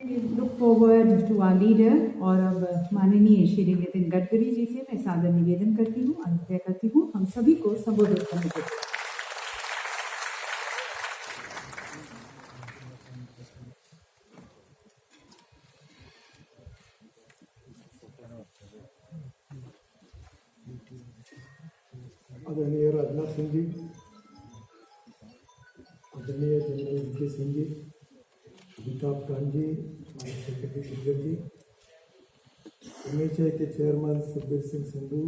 Look forward to our leader. और अब माननीय श्री नितिन गडकरी जी से मैं सादर निवेदन करती हूँ, अनुग्रह करती हूँ हम सभी को संबोधित करने के लिए। आदरणीय राजनाथ सिंह जी, आदरणीय जनरल वीके सिंह जी, अमिताभ कांत जी, हमारे सेक्रेटरी शुगर जी, एमएचआई के चेयरमैन सुखबीर सिंह संधू,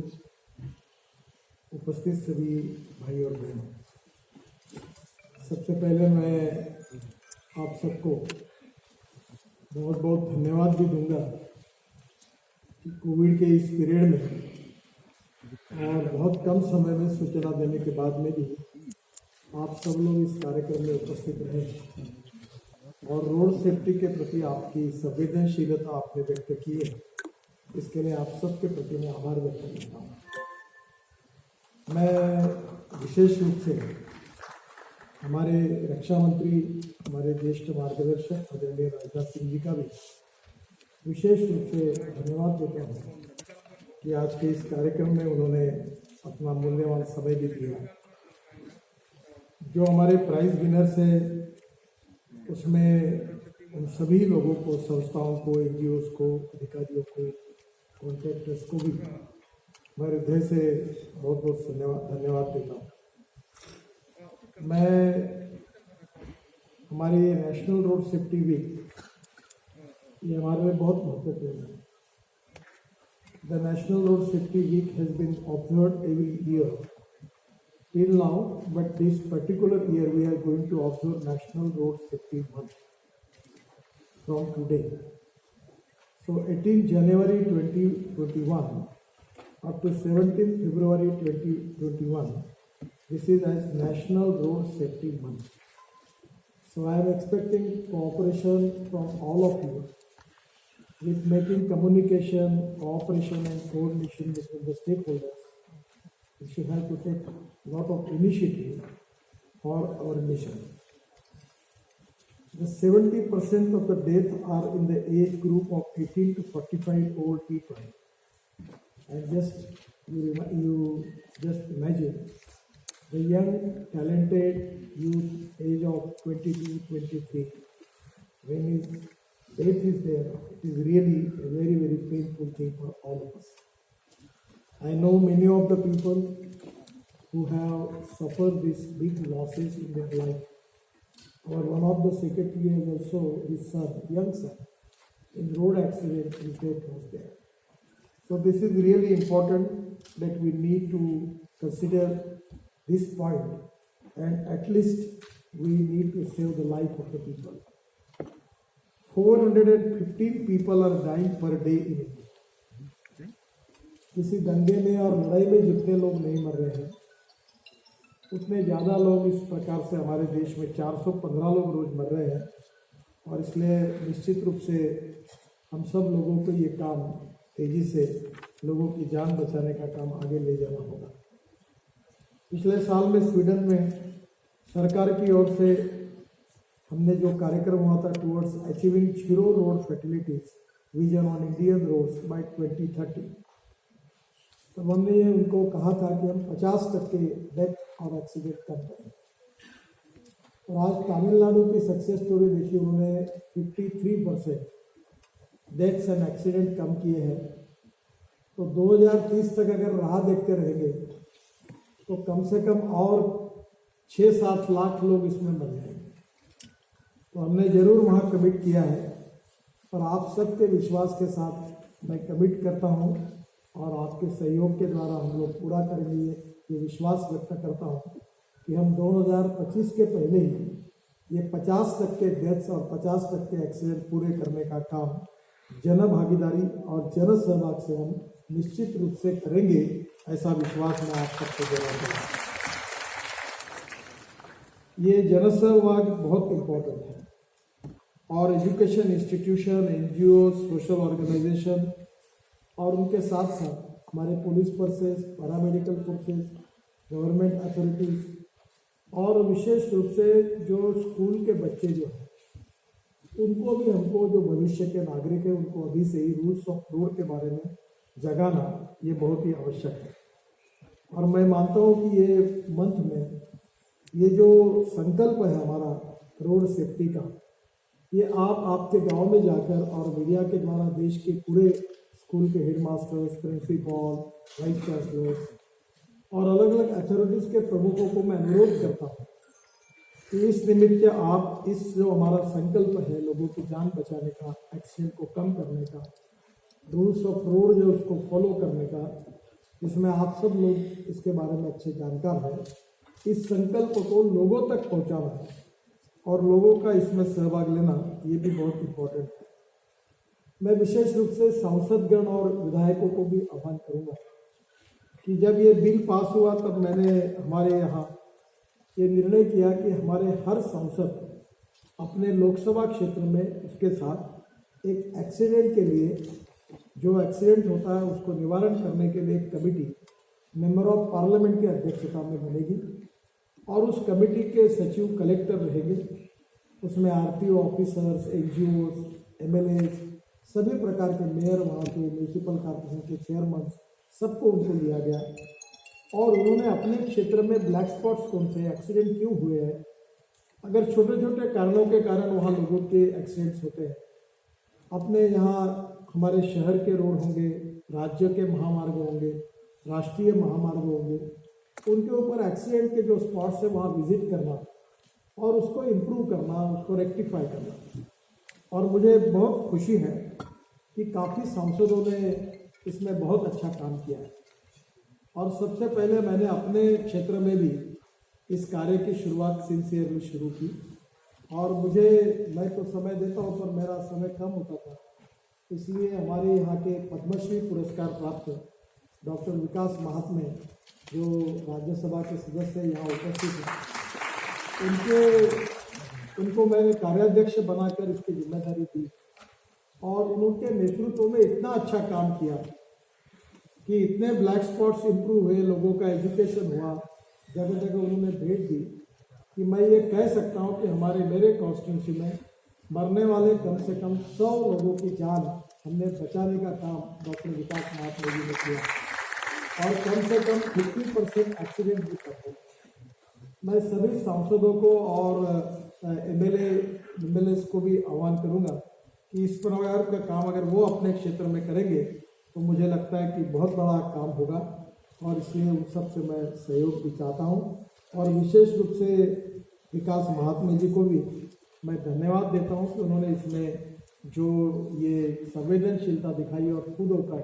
उपस्थित सभी भाई और बहनों, सबसे पहले मैं आप सबको बहुत बहुत धन्यवाद भी दूंगा कि कोविड के इस पीरियड में और बहुत कम समय में सूचना देने के बाद में भी आप सब लोग इस कार्यक्रम में उपस्थित रहे और रोड सेफ्टी के प्रति आपकी संवेदनशीलता आपने व्यक्त की है, इसके लिए आप सबके प्रति मैं आभार व्यक्त करता हूँ। मैं विशेष रूप से हमारे रक्षा मंत्री, हमारे ज्येष्ठ मार्गदर्शक आदरणीय राजनाथ सिंह जी का भी विशेष रूप से धन्यवाद देता हूँ कि आज के इस कार्यक्रम में उन्होंने अपना मूल्यवान समय भी दिया। जो हमारे प्राइज विनर्स हैं उसमें उन सभी लोगों को, संस्थाओं को, एनजीओज को, अधिकारियों को, कॉन्ट्रैक्टर्स को भी मैं हृदय से बहुत बहुत धन्यवाद देता हूँ। मैं हमारी नेशनल रोड सेफ्टी वीक ये हमारे लिए बहुत महत्वपूर्ण है। The National Road Safety Week has been observed every year till now, but this particular year we are going to observe National Road Safety Month from today. So 18 January 2021 up to 17 February 2021, this is as National Road Safety Month. So I am expecting cooperation from all of you with making communication, cooperation and coordination between the stakeholders. We should have to take a lot of initiative for our mission. The 70% of the deaths are in the age group of 18 to 45 old people. And you just imagine the young, talented youth age of 22, 23, when his death is there, it is really a very, very painful thing for all of us. I know many of the people who have suffered these big losses in their life. One of the secretary has also his son, young son, in road accident, his death was there. So this is really important that we need to consider this point, and at least we need to save the life of the people. 415 people are dying per day in India. किसी दंगे में और लड़ाई में जितने लोग नहीं मर रहे हैं उतने ज़्यादा लोग इस प्रकार से हमारे देश में 415 लोग रोज मर रहे हैं, और इसलिए निश्चित रूप से हम सब लोगों को ये काम तेजी से लोगों की जान बचाने का काम आगे ले जाना होगा। पिछले साल में स्वीडन में सरकार की ओर से हमने जो कार्यक्रम हुआ था towards achieving 0 road fatalities vision on Indian roads by 2030, तब हमने ये उनको कहा था कि हम 50% डेथ और एक्सीडेंट कम करें। और आज तमिलनाडु की सक्सेस स्टोरी देखिए, उन्होंने 53% डेथ्स एंड एक्सीडेंट कम किए हैं। तो 2030 तक अगर राह देखते रहेंगे तो कम से कम और 6-7 लाख लोग इसमें मर जाएंगे। तो हमने जरूर वहाँ कमिट किया है, और आप सबके विश्वास के साथ मैं कमिट करता हूँ और आपके सहयोग के द्वारा हम लोग पूरा करेंगे। ये विश्वास व्यक्त करता हूँ कि हम 2025 के पहले ही ये 50% डेथ्स और 50% एक्सीडेंट पूरे करने का काम जन भागीदारी और जन सहभाग से हम निश्चित रूप से करेंगे, ऐसा विश्वास मैं आप सबको देना चाहता हूँ। ये जन सहभाग बहुत इम्पोर्टेंट है, और education institution, NGO, social organisation और उनके साथ साथ हमारे police forces, paramedical forces, government authorities और विशेष रूप से जो स्कूल के बच्चे जो हैं उनको भी, हमको जो भविष्य के नागरिक हैं उनको अभी से ही रूल्स ऑफ रोड के बारे में जगाना ये बहुत ही आवश्यक है। और मैं मानता हूँ कि ये मंथ में ये जो संकल्प है हमारा रोड सेफ्टी का, ये आप आपके गांव में जाकर और मीडिया के द्वारा देश के पूरे स्कूल के हेडमास्टर्स, प्रिंसिपल, वाइस चांसलर्स और अलग अलग अथॉरिटीज़ के प्रमुखों को मैं अनुरोध करता हूँ कि इस निमित्त आप इस जो हमारा संकल्प है लोगों की जान बचाने का, एक्सीडेंट को कम करने का, रूल्स ऑफ रोड जो उसको फॉलो करने का, जिसमें आप सब लोग इसके बारे में अच्छे जानकार हैं, इस संकल्प को लोगों तक पहुंचाना और लोगों का इसमें सहभाग लेना ये भी बहुत इम्पोर्टेंट है। मैं विशेष रूप से सांसदगण और विधायकों को भी आह्वान करूंगा कि जब ये बिल पास हुआ तब मैंने हमारे यहाँ ये निर्णय किया कि हमारे हर सांसद अपने लोकसभा क्षेत्र में उसके साथ एक एक्सीडेंट के लिए, जो एक्सीडेंट होता है उसको निवारण करने के लिए एक कमेटी मेंबर ऑफ पार्लियामेंट की अध्यक्षता में बनेगी और उस कमेटी के सचिव कलेक्टर रहेंगे। उसमें आरटीओ ऑफिसर्स, एनजीओ, एमएलए, सभी प्रकार के मेयर, वहाँ के म्यूनिसिपल कॉर्पोरेशन के चेयरमैन, सबको उनको लिया गया और उन्होंने अपने क्षेत्र में ब्लैक स्पॉट्स कौन से एक्सीडेंट क्यों हुए हैं, अगर छोटे छोटे कारणों के कारण वहाँ लोगों के एक्सीडेंट्स होते हैं, अपने यहाँ हमारे शहर के रोड होंगे, राज्य के महामार्ग होंगे, राष्ट्रीय महामार्ग होंगे, उनके ऊपर एक्सीडेंट के जो स्पॉट्स है वहाँ विजिट करना और उसको इम्प्रूव करना, उसको रेक्टिफाई करना। और मुझे बहुत खुशी है कि काफ़ी सांसदों ने इसमें बहुत अच्छा काम किया है और सबसे पहले मैंने अपने क्षेत्र में भी इस कार्य की शुरुआत सिंसियरली शुरू की और मैं तो समय देता हूँ पर मेरा समय कम होता था, इसलिए हमारे यहाँ के पद्मश्री पुरस्कार प्राप्त डॉक्टर विकास महात्मे जो राज्यसभा के सदस्य यहाँ उपस्थित हैं, उनको मैंने कार्याध्यक्ष बनाकर इसकी जिम्मेदारी दी और उनके नेतृत्व में इतना अच्छा काम किया कि इतने ब्लैक स्पॉट्स इंप्रूव हुए, लोगों का एजुकेशन हुआ, जगह जगह उन्होंने भेंट दी कि मैं ये कह सकता हूँ कि मेरे कॉन्स्टिट्यूंसी में मरने वाले कम से कम 100 लोगों की जान हमने बचाने का काम डॉक्टर विकास महात्मे जी ने किया और कम से कम 50% एक्सीडेंट भी करते। मैं सभी सांसदों को और एमएलए को भी आह्वान करूंगा कि इस प्रकार का काम अगर वो अपने क्षेत्र में करेंगे तो मुझे लगता है कि बहुत बड़ा काम होगा और इसलिए उन सब से मैं सहयोग भी चाहता हूँ और विशेष रूप से विकास महात्मे जी को भी मैं धन्यवाद देता हूँ कि उन्होंने इसमें जो ये संवेदनशीलता दिखाई और खुद होकर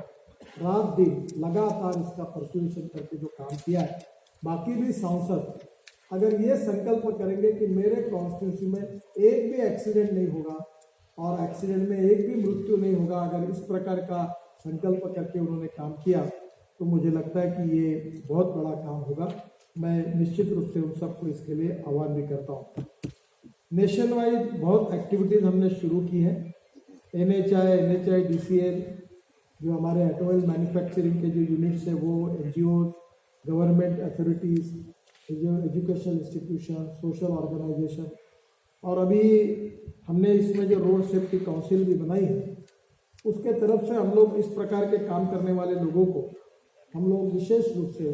रात दिन लगातार इसका परसुएशन करके जो काम किया है। बाकी भी सांसद अगर ये संकल्प करेंगे कि मेरे कॉन्स्टिट्यूंसी में एक भी एक्सीडेंट नहीं होगा और एक्सीडेंट में एक भी मृत्यु नहीं होगा, अगर इस प्रकार का संकल्प करके उन्होंने काम किया तो मुझे लगता है कि ये बहुत बड़ा काम होगा। मैं निश्चित रूप से उन सबको इसके लिए आह्वान भी करता हूँ। नेशन वाइड बहुत एक्टिविटीज़ हमने शुरू की है। NHI, DCL, जो हमारे ऑटोमोबाइल मैन्युफैक्चरिंग के जो यूनिट्स हैं वो, NGOs, government authorities, education institution, social organisation और अभी हमने इसमें जो रोड सेफ्टी काउंसिल भी बनाई है उसके तरफ से हम लोग इस प्रकार के काम करने वाले लोगों को हम लोग विशेष रूप से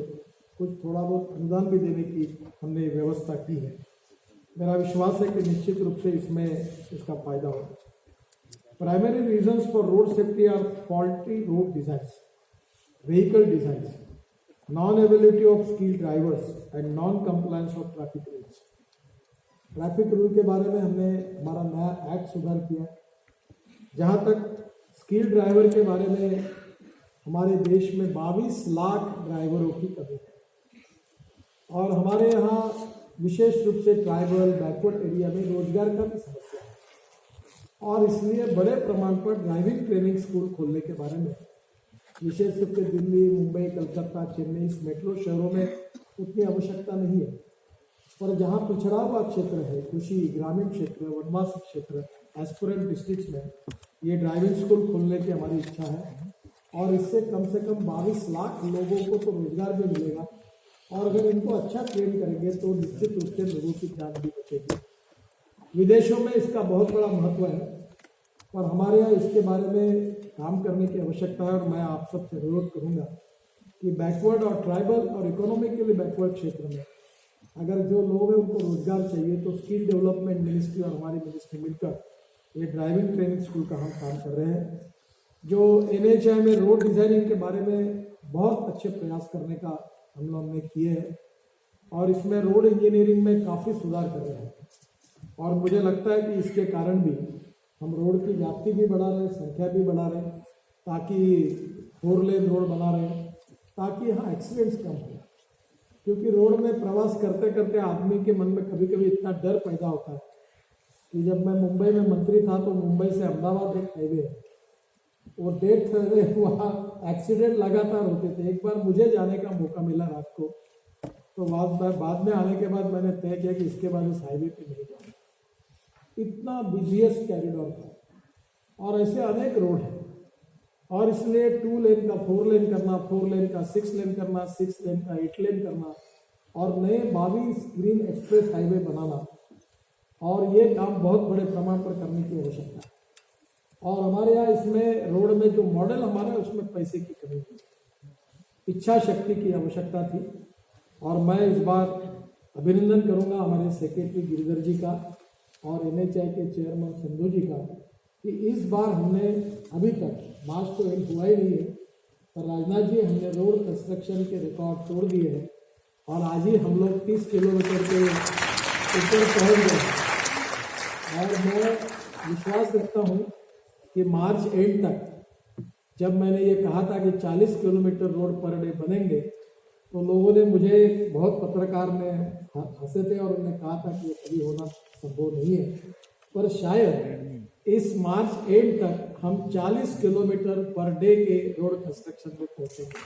कुछ थोड़ा बहुत अनुदान भी देने की हमने व्यवस्था की है। मेरा विश्वास है कि निश्चित रूप से इसमें इसका फायदा होगा। Primary reasons for road safety are faulty road designs, vehicle designs, non ability of skill drivers and non compliance of traffic rules. Traffic rule के बारे में हमने हमारा नया एक्ट सुधार किया। जहाँ तक स्किल ड्राइवर के बारे में, हमारे देश में 22 लाख ड्राइवरों की कमी है और हमारे यहाँ विशेष रूप से ट्राइबल बैकवर्ड एरिया में रोजगार का भी समस्या है और इसलिए बड़े प्रमाण पर ड्राइविंग ट्रेनिंग स्कूल खोलने के बारे में विशेष रूप से दिल्ली, मुंबई, कलकत्ता, चेन्नई, इस मेट्रो शहरों में उतनी आवश्यकता नहीं है। और जहाँ पिछड़ा हुआ क्षेत्र है, कृषि, ग्रामीण क्षेत्र, वनवासी क्षेत्र, एस्पिरेंट डिस्ट्रिक्ट्स में ये ड्राइविंग स्कूल खोलने की हमारी इच्छा है और इससे कम से कम 22 लाख लोगों को तो रोजगार भी मिलेगा और अगर इनको अच्छा ट्रेन करेंगे तो निश्चित रूप से लोगों की जान भी बचेगी। विदेशों में इसका बहुत बड़ा महत्व है। और हमारे यहाँ इसके बारे में काम करने की आवश्यकता है। और मैं आप सबसे अनुरोध करूँगा कि बैकवर्ड और ट्राइबल और इकोनॉमिकली बैकवर्ड क्षेत्र में अगर जो लोग हैं उनको रोजगार चाहिए तो स्किल डेवलपमेंट मिनिस्ट्री और हमारी मिनिस्ट्री मिलकर ये ड्राइविंग ट्रेनिंग स्कूल का हम काम कर रहे हैं। जो NHAI में रोड डिजाइनिंग के बारे में बहुत अच्छे प्रयास करने का हम लोग ने किए हैं और इसमें रोड इंजीनियरिंग में काफ़ी सुधार कर रहे हैं। और मुझे लगता है कि इसके कारण भी हम रोड की व्याप्ति भी बढ़ा रहे हैं, संख्या भी बढ़ा रहे हैं, ताकि 4 लेन रोड बना रहे हैं ताकि यहाँ एक्सीडेंट्स कम हो। क्योंकि रोड में प्रवास करते करते आदमी के मन में कभी कभी इतना डर पैदा होता है कि जब मैं मुंबई में मंत्री था तो मुंबई से अहमदाबाद एक हाईवे है, वो डेथ वहाँ एक्सीडेंट लगातार होते थे। एक बार मुझे जाने का मौका मिला रात को, तो बाद में आने के बाद मैंने तय किया कि इसके बाद इस हाईवे पे नहीं जाऊँगा। इतना बिजिएस्ट कॉरिडोर था और ऐसे अनेक रोड हैं और इसलिए 2 लेन का 4 लेन करना, 4 लेन का 6 लेन करना, 6 लेन का 8 लेन करना और नए 22 ग्रीन एक्सप्रेस हाईवे बनाना, और ये काम बहुत बड़े प्रमाण पर करने की आवश्यकता है। और हमारे यहाँ इसमें रोड में जो मॉडल हमारा है उसमें पैसे की कमी थी, इच्छा शक्ति की आवश्यकता थी। और मैं इस बार अभिनंदन करूंगा हमारे सेक्रेटरी गिरिधर जी का और NHAI के चेयरमैन संधू जी का कि इस बार हमने अभी तक मार्च तो एंड हुआ ही नहीं है, पर राजनाथ जी हमने रोड कंस्ट्रक्शन के रिकॉर्ड तोड़ दिए हैं और आज ही हम लोग 30 किलोमीटर के ऊपर पहुँच गए। और मैं विश्वास रखता हूँ कि मार्च एंड तक जब मैंने ये कहा था कि 40 किलोमीटर रोड पर डे बनेंगे तो लोगों ने मुझे, बहुत पत्रकार ने हंसे थे और उन्होंने कहा था कि ये कभी होना संभव नहीं है, पर शायद इस मार्च एंड तक हम 40 किलोमीटर पर डे के रोड कंस्ट्रक्शन में पहुंचेंगे।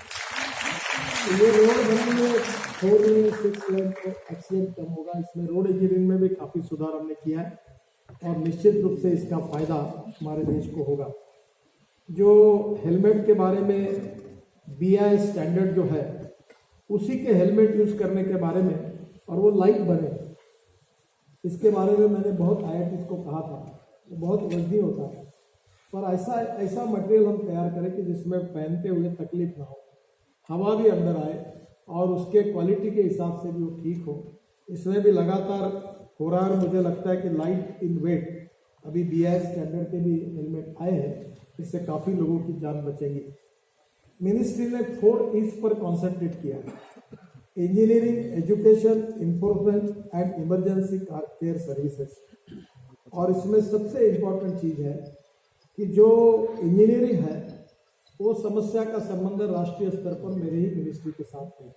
तो ये रोड बनेंगे 4 लेन 6 लेन तो एक्सीडेंट कम होगा। इसमें रोड इंजीनियरिंग में भी काफ़ी सुधार हमने किया है और निश्चित रूप से इसका फायदा हमारे देश को होगा। जो हेलमेट के बारे में BIS स्टैंडर्ड जो है उसी के हेलमेट यूज करने के बारे में और वो लाइट बने, इसके बारे में मैंने बहुत IITs को कहा था। तो बहुत वजनी होता है, पर ऐसा मटेरियल हम तैयार करें कि जिसमें पहनते हुए तकलीफ ना हो, हवा भी अंदर आए और उसके क्वालिटी के हिसाब से भी वो ठीक हो। इसमें भी लगातार हो रहा है। मुझे लगता है कि लाइट इन वेट अभी BIS स्टैंडर्ड के भी हेलमेट आए हैं, इससे काफ़ी लोगों की जान बचेगी। मिनिस्ट्री ने 4 E's पर कॉन्सेंट्रेट किया है: engineering, education, enforcement and emergency care services. और इसमें सबसे इम्पोर्टेंट चीज़ है कि जो इंजीनियरिंग है वो समस्या का संबंध राष्ट्रीय स्तर पर मेरे ही मिनिस्ट्री के साथ है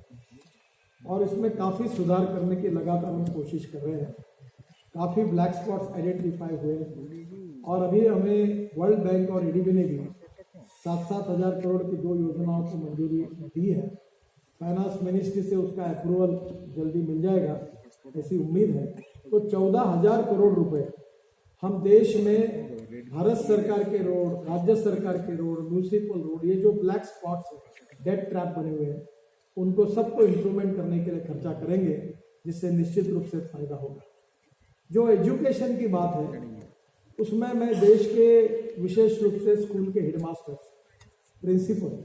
और इसमें काफ़ी सुधार करने की लगातार हम कोशिश कर रहे हैं। काफ़ी ब्लैक स्पॉट्स आइडेंटिफाई हुए और अभी हमें वर्ल्ड बैंक और ADB ने भी 7-7 हज़ार करोड़ की 2 योजनाओं को मंजूरी दी है। फाइनेंस मिनिस्ट्री से उसका अप्रूवल जल्दी मिल जाएगा, ऐसी उम्मीद है। तो 14,000 करोड़ रुपए हम देश में भारत सरकार के रोड, राज्य सरकार के रोड, म्यूनिसिपल रोड, ये जो ब्लैक स्पॉट्स डेड ट्रैप बने हुए हैं उनको सबको इम्प्रूवमेंट करने के लिए खर्चा करेंगे, जिससे निश्चित रूप से फायदा होगा। जो एजुकेशन की बात है उसमें मैं देश के विशेष रूप से स्कूल के हेडमास्टर्स, प्रिंसिपल,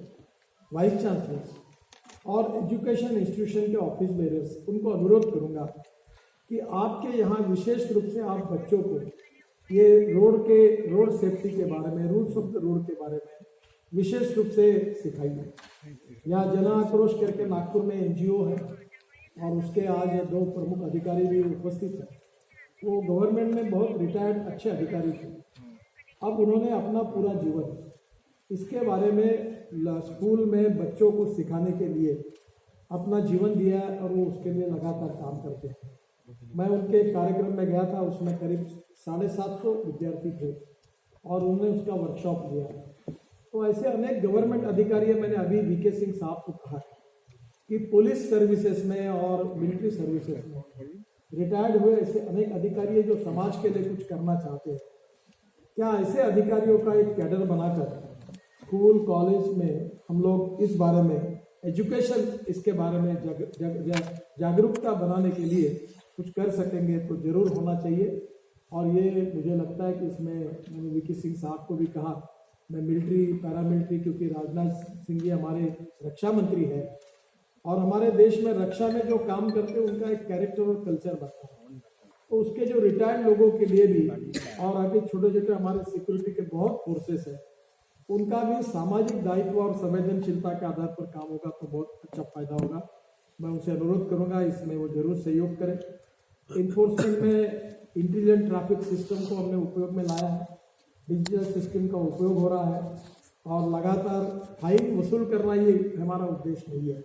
वाइस चांसलर्स और एजुकेशन इंस्टीट्यूशन के ऑफिस बेरर्स, उनको अनुरोध करूंगा कि आपके यहाँ विशेष रूप से आप बच्चों को ये रोड सेफ्टी के बारे में, रूल्स ऑफ द रोड के बारे में विशेष रूप से सिखाइए। यहाँ जन आक्रोश करके नागपुर में NGO है और उसके आज 2 प्रमुख अधिकारी भी उपस्थित हैं। वो गवर्नमेंट में बहुत रिटायर्ड अच्छे अधिकारी थे। अब उन्होंने अपना पूरा जीवन इसके बारे में स्कूल में बच्चों को सिखाने के लिए अपना जीवन दिया है और वो उसके लिए लगातार काम करते हैं। मैं उनके कार्यक्रम में गया था, उसमें करीब 750 विद्यार्थी थे और उन्होंने उसका वर्कशॉप लिया। तो ऐसे अनेक गवर्नमेंट अधिकारी, मैंने अभी VK सिंह साहब को कहा कि पुलिस सर्विसेज में और मिलिट्री सर्विसेज में रिटायर्ड हुए ऐसे अनेक अधिकारी हैं जो समाज के लिए कुछ करना चाहते हैं। क्या ऐसे अधिकारियों का एक कैडर बनाकर स्कूल कॉलेज में हम लोग इस बारे में एजुकेशन, इसके बारे में जागरूकता बनाने के लिए कुछ कर सकेंगे? तो जरूर होना चाहिए। और ये मुझे लगता है कि इसमें मैंने वीके सिंह साहब को भी कहा, मैं मिलिट्री पैरामिलिट्री, क्योंकि राजनाथ सिंह जी हमारे रक्षा मंत्री है और हमारे देश में रक्षा में जो काम करते हैं उनका एक कैरेक्टर और कल्चर बनता है, तो उसके जो रिटायर्ड लोगों के लिए भी और आगे छोटे छोटे हमारे सिक्योरिटी के बहुत फोर्सेस है, उनका भी सामाजिक दायित्व और संवेदनशीलता के आधार पर काम होगा तो बहुत अच्छा फायदा होगा। मैं उनसे अनुरोध करूंगा इसमें वो जरूर सहयोग करें। इन्फोर्समेंट में इंटेलिजेंट ट्रैफिक सिस्टम को हमने उपयोग में लाया है, डिजिटल सिस्टम का उपयोग हो रहा है और लगातार फाइन वसूल करना ये हमारा उद्देश्य नहीं है,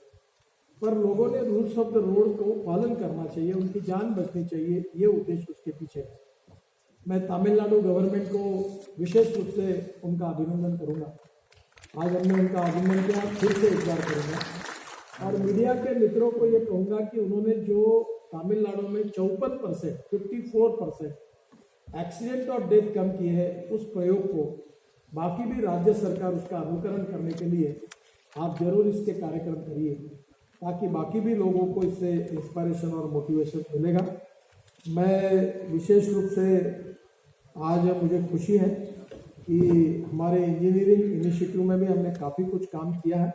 पर लोगों ने रूल्स ऑफ द रोड को पालन करना चाहिए, उनकी जान बचनी चाहिए, ये उद्देश्य उसके पीछे है। मैं तमिलनाडु गवर्नमेंट को विशेष रूप से उनका अभिनंदन करूंगा। आज हमने उनका अभिनंदन किया, फिर से एक बार करूंगा। और मीडिया के मित्रों को ये कहूंगा कि उन्होंने जो तमिलनाडु में 54% एक्सीडेंट और डेथ कम किए हैं, उस प्रयोग को बाकी भी राज्य सरकार उसका अनुकरण करने के लिए आप जरूर इसके कार्यक्रम करिए, ताकि बाकी भी लोगों को इससे इंस्पिरेशन और मोटिवेशन मिलेगा। मैं विशेष रूप से आज मुझे खुशी है कि हमारे इंजीनियरिंग इनिशिएटिव में भी हमने काफ़ी कुछ काम किया है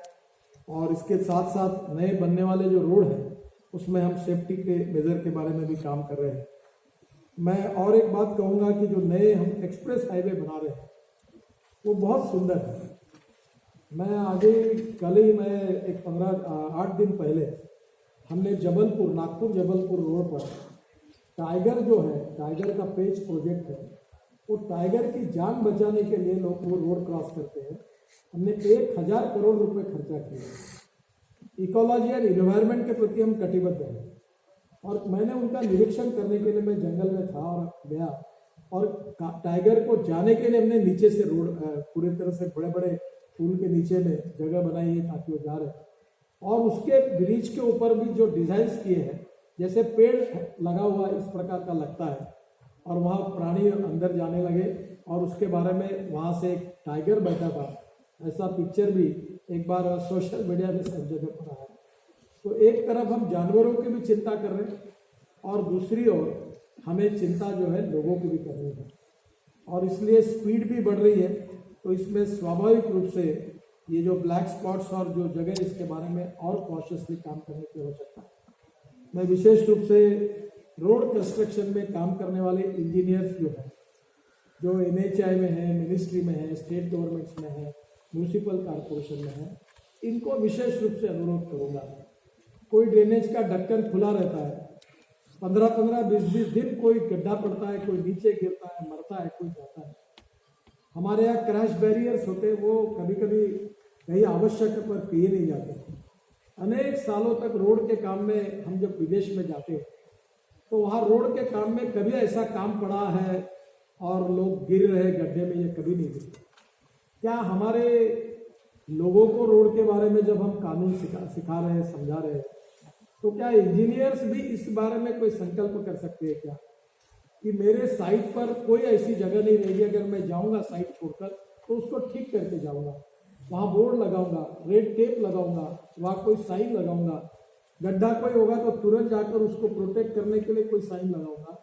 और इसके साथ साथ नए बनने वाले जो रोड हैं उसमें हम सेफ्टी के मेजर के बारे में भी काम कर रहे हैं। मैं और एक बात कहूँगा कि जो नए हम एक्सप्रेस हाईवे बना रहे हैं वो बहुत सुंदर है। मैं आगे कल ही मैं एक 8 दिन पहले हमने नागपुर जबलपुर रोड पर टाइगर जो है, टाइगर का पेज प्रोजेक्ट है, वो टाइगर की जान बचाने के लिए लोग वो रोड क्रॉस करते हैं, हमने 1000 करोड़ रुपए खर्चा किया। इकोलॉजी और इन्वायरमेंट के प्रति हम कटिबद्ध हैं और मैंने उनका निरीक्षण करने के लिए मैं जंगल में था और गया और टाइगर को जाने के लिए हमने नीचे से रोड पूरी तरह से बड़े बड़े पुल के नीचे में जगह बनाई है ताकि वो जा रहे, और उसके ब्रिज के ऊपर भी जो डिजाइन्स किए हैं, जैसे पेड़ लगा हुआ इस प्रकार का लगता है और वहाँ प्राणी अंदर जाने लगे और उसके बारे में वहाँ से एक टाइगर बैठा था, ऐसा पिक्चर भी एक बार सोशल मीडिया में सब जगह पर आया। तो एक तरफ हम जानवरों की भी चिंता कर रहे हैं और दूसरी ओर हमें चिंता जो है लोगों की भी करनी है और इसलिए स्पीड भी बढ़ रही है। तो इसमें स्वाभाविक रूप से ये जो ब्लैक स्पॉट्स और जो जगह इसके बारे में और कॉशियसली काम करने की आवश्यकता है। मैं विशेष रूप से रोड कंस्ट्रक्शन में काम करने वाले इंजीनियर्स जो NHAI में है, मिनिस्ट्री में है, स्टेट गवर्नमेंट्स में है, म्यूनिसिपल कॉरपोरेशन में है, इनको विशेष रूप से अनुरोध करूँगा। कोई ड्रेनेज का ढक्कन खुला रहता है, 15-15, 20-20 दिन कोई गड्ढा पड़ता है, कोई नीचे गिरता है, मरता है, कोई जाता है। हमारे यहाँ क्रैश बैरियर्स होते हैं, वो कभी कभी कहीं आवश्यक पर किए नहीं जाते। अनेक सालों तक रोड के काम में हम जब विदेश में जाते हैं तो वहाँ रोड के काम में कभी ऐसा काम पड़ा है और लोग गिर रहे गड्ढे में, ये कभी नहीं गिरे। क्या हमारे लोगों को रोड के बारे में जब हम कानून सिखा रहे हैं, समझा रहे हैं, तो क्या इंजीनियर्स भी इस बारे में कोई संकल्प कर सकते हैं क्या कि मेरे साइट पर कोई ऐसी जगह नहीं रहेगी, अगर मैं जाऊंगा साइट छोड़कर तो उसको ठीक करके जाऊंगा, वहाँ बोर्ड लगाऊंगा, रेड टेप लगाऊंगा, वहाँ कोई साइन लगाऊंगा, गड्ढा कोई होगा तो तुरंत जाकर उसको प्रोटेक्ट करने के लिए कोई साइन लगाऊंगा।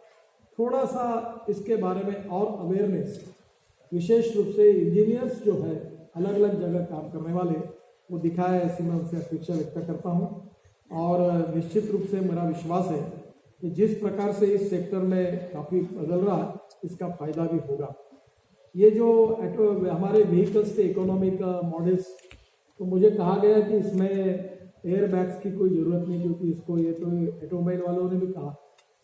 थोड़ा सा इसके बारे में और अवेयरनेस, विशेष रूप से इंजीनियर्स जो है अलग अलग जगह काम करने वाले, वो दिखाया, ऐसी मैं उनसे अपेक्षा व्यक्त करता हूँ। और निश्चित रूप से मेरा विश्वास है कि जिस प्रकार से इस सेक्टर में काफ़ी बदल रहा है, इसका फायदा भी होगा। ये जो हमारे व्हीकल्स थे इकोनॉमिक मॉडल्स, तो मुझे कहा गया कि इसमें एयर बैग्स की कोई ज़रूरत नहीं, क्योंकि इसको ये तो ऑटोमोबाइल वालों ने भी कहा।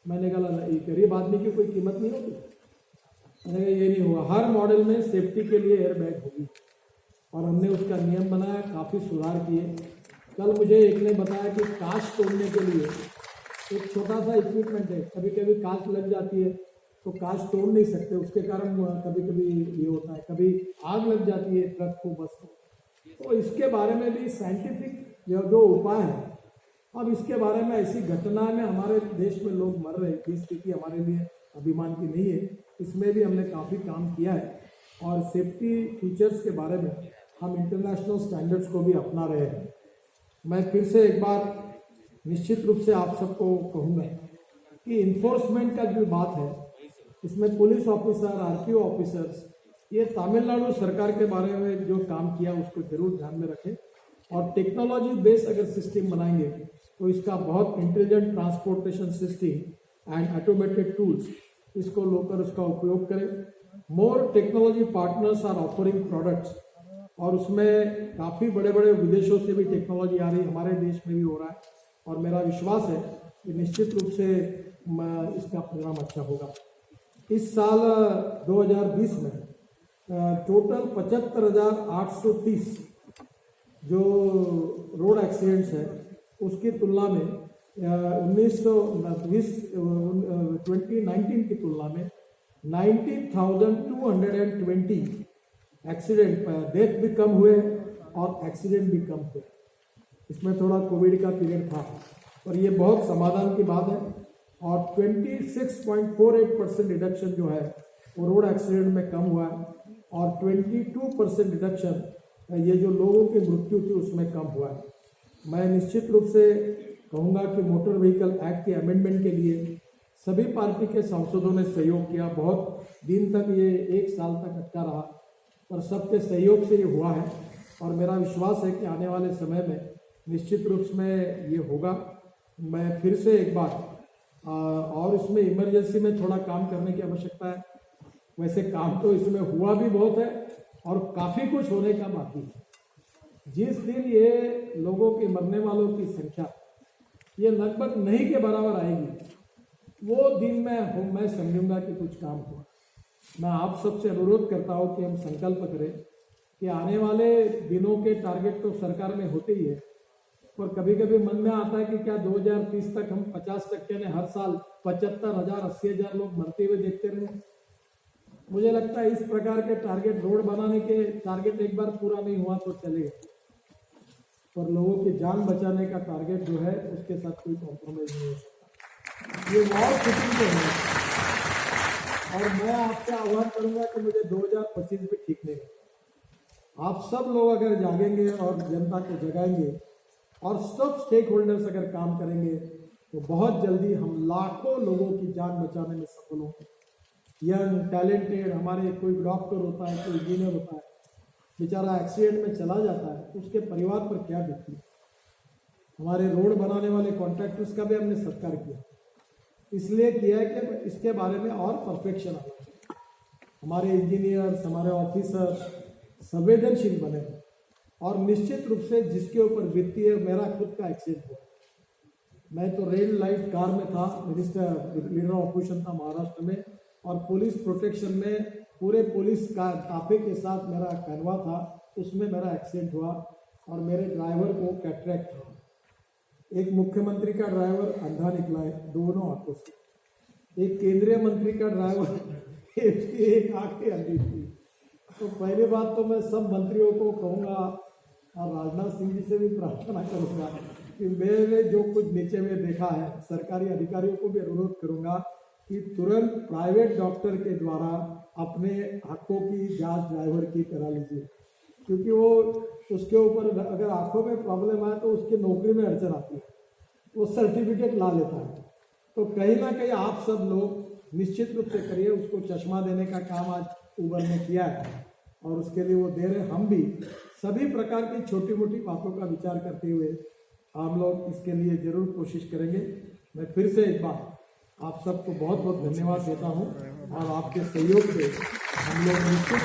मैंने कहा ये गरीब आदमी की कोई कीमत नहीं होती, मैंने कहा ये नहीं होगा, हर मॉडल में सेफ्टी के लिए एयर बैग होगी और हमने उसका नियम बनाया, काफ़ी सुधार किए। कल मुझे एक ने बताया कि कांच तोड़ने के लिए एक छोटा सा इक्विपमेंट है, कभी कभी कांच लग जाती है तो कांच तोड़ नहीं सकते, उसके कारण कभी कभी ये होता है, कभी आग लग जाती है ट्रक को, बस को। तो इसके बारे में भी साइंटिफिक जो उपाय है, अब इसके बारे में ऐसी घटना में हमारे देश में लोग मर रहे हैं, ये स्थिति हमारे लिए अभिमान की नहीं है। इसमें भी हमने काफ़ी काम किया है और सेफ्टी फीचर्स के बारे में हम इंटरनेशनल स्टैंडर्ड्स को भी अपना रहे हैं। मैं फिर से एक बार निश्चित रूप से आप सबको कहूँगा कि इन्फोर्समेंट का जो बात है, इसमें पुलिस ऑफिसर, आरटीओ ऑफिसर्स, ये तमिलनाडु सरकार के बारे में जो काम किया उसको जरूर ध्यान में रखें। और टेक्नोलॉजी बेस्ड अगर सिस्टम बनाएंगे तो इसका बहुत intelligent transportation system and automated tools इसको लोकर उसका उपयोग करें। More technology partners are offering products, और उसमें काफ़ी बड़े बड़े विदेशों से भी टेक्नोलॉजी आ रही है, हमारे देश में भी हो रहा है। और मेरा विश्वास है कि निश्चित रूप से इसका परिणाम अच्छा होगा। इस साल 2020 में टोटल 75,830 जो रोड एक्सीडेंट्स है उसकी तुलना में 2019 की तुलना में 90,220 एक्सीडेंट डेथ भी कम हुए और एक्सीडेंट भी कम हुए। इसमें थोड़ा कोविड का पीरियड था और ये बहुत समाधान की बात है। और 26.48% रिडक्शन जो है वो रोड एक्सीडेंट में कम हुआ है, और 22% रिडक्शन ये जो लोगों की मृत्यु थी उसमें कम हुआ है। मैं निश्चित रूप से कहूँगा कि मोटर व्हीकल एक्ट के अमेंडमेंट के लिए सभी पार्टी के सांसदों ने सहयोग किया। बहुत दिन तक ये 1 साल तक अटका रहा, पर सबके सहयोग से ये हुआ है। और मेरा विश्वास है कि आने वाले समय में निश्चित रूप में ये होगा। मैं फिर से एक बार और इसमें इमरजेंसी में थोड़ा काम करने की आवश्यकता है। वैसे काम तो इसमें हुआ भी बहुत है और काफ़ी कुछ होने का बाकी है। जिस दिन ये लोगों के मरने वालों की संख्या ये लगभग नहीं के बराबर आएगी, वो दिन में मैं समझूंगा कि कुछ काम हुआ। मैं आप सबसे अनुरोध करता हूँ कि हम संकल्प करें कि आने वाले दिनों के टारगेट तो सरकार में होते ही है, पर कभी कभी मन में आता है कि क्या 2030 तक हम 50% ने हर साल 75,000 80,000 लोग मरते हुए देखते रहे। मुझे लगता है इस प्रकार के टारगेट, रोड बनाने के टारगेट एक बार पूरा नहीं हुआ तो चलेगा, पर लोगों की जान बचाने का टारगेट जो है उसके साथ कोई कॉम्प्रोमाइज नहीं हो सकता। ये वॉर शूटिंग पे है और मैं आपसे आह्वान करूंगा कि मुझे 2025 भी ठीक नहीं है। आप सब लोग अगर जागेंगे और जनता को जगाएंगे और सब स्टेक होल्डर्स अगर काम करेंगे तो बहुत जल्दी हम लाखों लोगों की जान बचाने में सफल होंगे। यंग टैलेंटेड, हमारे कोई डॉक्टर होता है, कोई इंजीनियर होता है, बेचारा एक्सीडेंट में चला जाता है तो उसके परिवार पर क्या बीतती है। हमारे रोड बनाने वाले कॉन्ट्रैक्टर्स का भी हमने सत्कार किया, इसलिए किया है कि इसके बारे में और परफेक्शन आना चाहिए। हमारे इंजीनियर्स, हमारे ऑफिसर्स संवेदनशील बने और निश्चित रूप से जिसके ऊपर बीतती है। मेरा खुद का एक्सीडेंट हुआ, मैं तो रेड लाइट कार में था, मिनिस्टर लीडर ऑफ ऑपोजिशन था महाराष्ट्र में, और पुलिस प्रोटेक्शन में पूरे पुलिस का काफे के साथ मेरा कैनवा था, उसमें मेरा एक्सीडेंट हुआ और मेरे ड्राइवर को कैटरेक्ट था। एक मुख्यमंत्री का ड्राइवर अंधा निकला है दोनों आंखों से, एक केंद्रीय मंत्री का ड्राइवर एक आंख ही अंधी थी। तो पहली बात तो मैं सब मंत्रियों को कहूँगा और राजनाथ सिंह जी से भी प्रार्थना करूँगा कि मैंने जो कुछ नीचे में देखा है, सरकारी अधिकारियों को भी अनुरोध करूँगा कि तुरंत प्राइवेट डॉक्टर के द्वारा अपने आँखों की जांच ड्राइवर की करा लीजिए, क्योंकि वो उसके ऊपर अगर आँखों में प्रॉब्लम आए तो उसकी नौकरी में अड़चन आती है, वो सर्टिफिकेट ला लेता है। तो कहीं ना कहीं आप सब लोग निश्चित रूप से करिए। उसको चश्मा देने का काम आज उबर ने किया है और उसके लिए वो दे रहे। हम भी सभी प्रकार की छोटी मोटी बातों का विचार करते हुए हम लोग इसके लिए जरूर कोशिश करेंगे। मैं फिर से एक बार आप सबको बहुत बहुत धन्यवाद देता हूँ और आपके सहयोग से हम लोग निश्चित